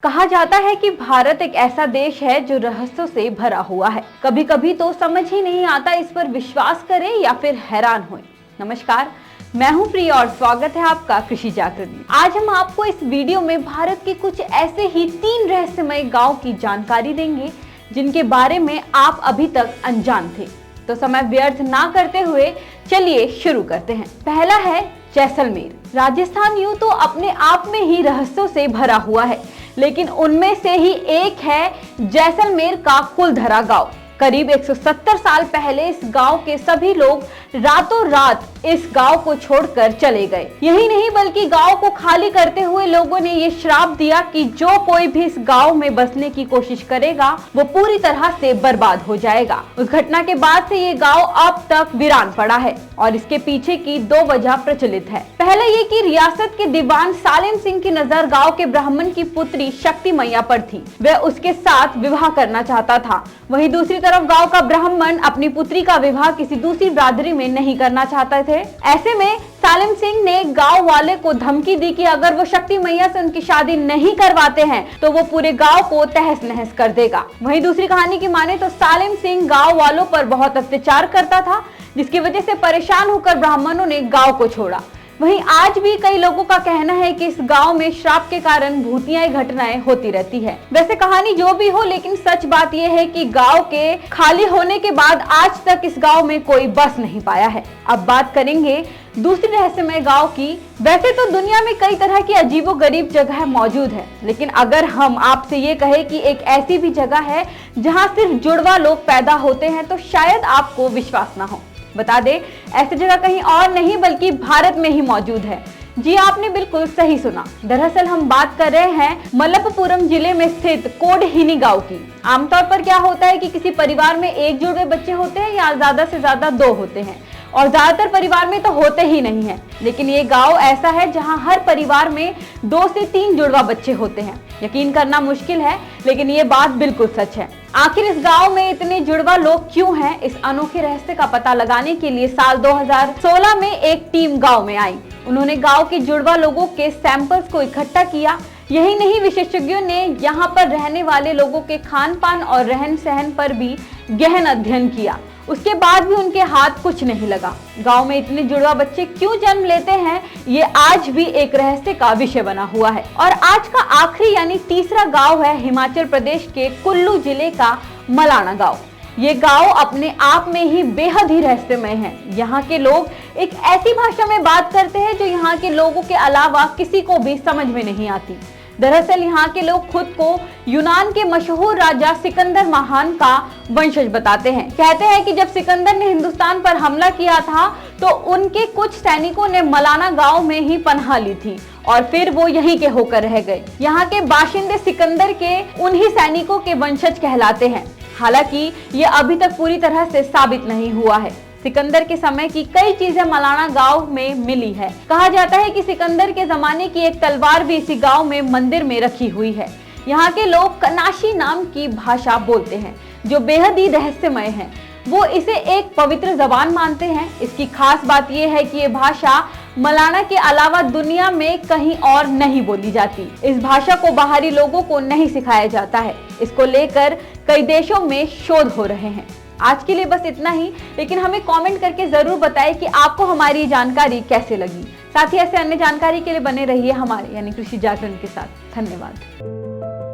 कहा जाता है कि भारत एक ऐसा देश है जो रहस्यों से भरा हुआ है। कभी कभी तो समझ ही नहीं आता इस पर विश्वास करें या फिर हैरान हों। नमस्कार, मैं हूं प्रिया और स्वागत है आपका कृषि जागरण में। आज हम आपको इस वीडियो में भारत के कुछ ऐसे ही 3 रहस्यमय गांव की जानकारी देंगे जिनके बारे में आप अभी तक अनजान थे। तो समय व्यर्थ ना करते हुए चलिए शुरू करते हैं। पहला है जैसलमेर। राजस्थान यूं तो अपने आप में ही रहस्यों से भरा हुआ है, लेकिन उनमें से ही एक है जैसलमेर का कुलधरा गांव। करीब 170 साल पहले इस गांव के सभी लोग रातों रात इस गांव को छोड़कर चले गए। यही नहीं बल्कि गांव को खाली करते हुए लोगों ने ये श्राप दिया कि जो कोई भी इस गांव में बसने की कोशिश करेगा वो पूरी तरह से बर्बाद हो जाएगा। उस घटना के बाद से ये गांव अब तक वीरान पड़ा है और इसके पीछे की 2 वजह प्रचलित है। पहला ये कि रियासत के दीवान सालेम सिंह की नजर गांव के ब्राह्मण की पुत्री शक्ति मैया पर थी। वह उसके साथ विवाह करना चाहता था। वहीं दूसरी तरफ गांव का ब्राह्मण अपनी पुत्री का विवाह किसी दूसरी बिरादरी में नहीं करना चाहते थे। ऐसे में सालेम सिंह ने गांव वाले को धमकी दी कि अगर वो शक्ति मैया से उनकी शादी नहीं करवाते हैं तो वो पूरे गांव को तहस नहस कर देगा। वहीं दूसरी कहानी की माने तो सालेम सिंह गांव वालों पर बहुत अत्याचार करता था, जिसकी वजह से परेशान होकर ब्राह्मणों ने गांव को छोड़ा। वहीं आज भी कई लोगों का कहना है कि इस गांव में श्राप के कारण भूतियाई घटनाएं होती रहती है। वैसे कहानी जो भी हो, लेकिन सच बात यह है कि गांव के खाली होने के बाद आज तक इस गांव में कोई बस नहीं पाया है। अब बात करेंगे दूसरी रहस्यमय गांव की। वैसे तो दुनिया में कई तरह की अजीबोगरीब जगह मौजूद है, लेकिन अगर हम आपसे ये कहें कि एक ऐसी भी जगह है जहां सिर्फ जुड़वा लोग पैदा होते हैं तो शायद आपको विश्वास ना हो। बता दें, ऐसी जगह कहीं और नहीं बल्कि भारत में ही मौजूद है। जी आपने बिल्कुल सही सुना। दरअसल हम बात कर रहे हैं मलप्पुरम जिले में स्थित कोडहिनी गांव की। आमतौर पर क्या होता है कि किसी परिवार में एक जुड़वे बच्चे होते हैं या ज्यादा से ज्यादा 2 होते हैं, और ज्यादातर परिवार में तो होते ही नहीं है। लेकिन ये गांव ऐसा है जहां हर परिवार में 2 से 3 जुड़वा बच्चे होते हैं। यकीन करना मुश्किल है, लेकिन ये बात बिल्कुल सच है। आखिर इस गांव में इतने जुड़वा लोग क्यों हैं? इस अनोखे रहस्य का पता लगाने के लिए साल 2016 में एक टीम गांव में आई। उन्होंने गांव के जुड़वा लोगों के सैंपल्स को इकट्ठा किया। यही नहीं, विशेषज्ञों ने यहाँ पर रहने वाले लोगों के खान पान और रहन सहन पर भी गहन अध्ययन किया। उसके बाद भी उनके हाथ कुछ नहीं लगा। गांव में इतने जुड़वा बच्चे क्यों जन्म लेते हैं, ये आज भी एक रहस्य का विषय बना हुआ है। और आज का आखिरी यानी तीसरा गांव है हिमाचल प्रदेश के कुल्लू जिले का मलाना गांव। ये गांव अपने आप में ही बेहद ही रहस्यमय है। यहाँ के लोग एक ऐसी भाषा में बात करते हैं जो यहाँ के लोगों के अलावा किसी को भी समझ में नहीं आती। दरअसल यहाँ के लोग खुद को यूनान के मशहूर राजा सिकंदर महान का वंशज बताते हैं। कहते हैं कि जब सिकंदर ने हिंदुस्तान पर हमला किया था तो उनके कुछ सैनिकों ने मलाना गांव में ही पनाह ली थी और फिर वो यहीं के होकर रह गए। यहाँ के बाशिंदे सिकंदर के उन्हीं सैनिकों के वंशज कहलाते हैं। हालांकि ये अभी तक पूरी तरह से साबित नहीं हुआ है। सिकंदर के समय की कई चीजें मलाना गांव में मिली है। कहा जाता है कि सिकंदर के जमाने की एक तलवार भी इसी गांव में मंदिर में रखी हुई है। यहाँ के लोग कनाशी नाम की भाषा बोलते हैं जो बेहद ही रहस्यमय है। वो इसे एक पवित्र जबान मानते हैं। इसकी खास बात यह है कि ये भाषा मलाना के अलावा दुनिया में कहीं और नहीं बोली जाती। इस भाषा को बाहरी लोगों को नहीं सिखाया जाता है। इसको लेकर कई देशों में शोध हो रहे हैं। आज के लिए बस इतना ही, लेकिन हमें कमेंट करके जरूर बताएं कि आपको हमारी जानकारी कैसे लगी। साथ ही ऐसे अन्य जानकारी के लिए बने रहिए हमारे यानी कृषि जागरण के साथ। धन्यवाद।